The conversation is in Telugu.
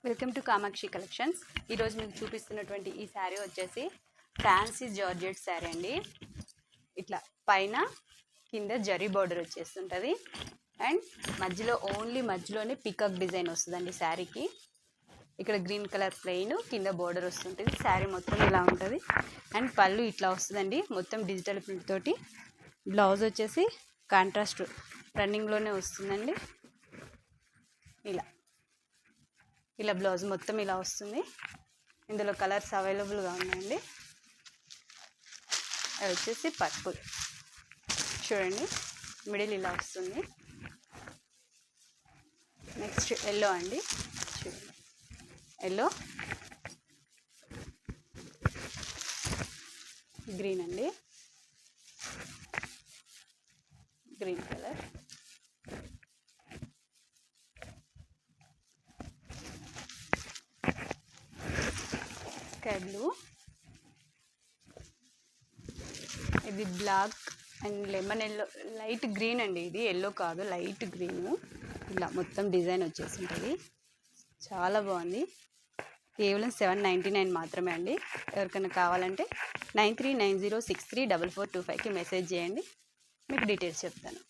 Welcome to Kamakshi collections. ఈరోజు మీకు చూపిస్తున్నటువంటి ఈ శారీ వచ్చేసి ఫ్యాన్సీ జార్జెట్ శారీ అండి. ఇట్లా పైన కింద జరీ బార్డర్ వచ్చేస్తుంటుంది అండ్ మధ్యలోనే పికాక్ డిజైన్ వస్తుందండి శారీకి. ఇక్కడ గ్రీన్ కలర్ ప్లెయిన్ కింద బార్డర్ వస్తుంటుంది. శారీ మొత్తం ఇలా ఉంటుంది అండ్ పళ్ళు ఇట్లా వస్తుందండి, మొత్తం డిజిటల్ ప్రింట్ తోటి. బ్లౌజ్ వచ్చేసి కాంట్రాస్ట్ రన్నింగ్లోనే వస్తుందండి. ఇలా బ్లౌజ్ మొత్తం ఇలా వస్తుంది. ఇందులో కలర్స్ అవైలబుల్గా ఉన్నాయండి. అది వచ్చేసి పర్పుల్ చూడండి, మిడిల్ ఇలా వస్తుంది. నెక్స్ట్ ఎల్లో అండి, చూడండి ఎల్లో, గ్రీన్ అండి, గ్రీన్ కలర్, స్కై బ్లూ, ఇది black and lemon yellow, light green అండి. ఇది ఎల్లో కాదు, లైట్ గ్రీన్. ఇలా మొత్తం డిజైన్ వచ్చేసి ఉంటుంది. చాలా బాగుంది. కేవలం 799 మాత్రమే అండి. ఎవరికైనా కావాలంటే 9390634425కి మెసేజ్ చేయండి, మీకు డీటెయిల్స్ చెప్తాను.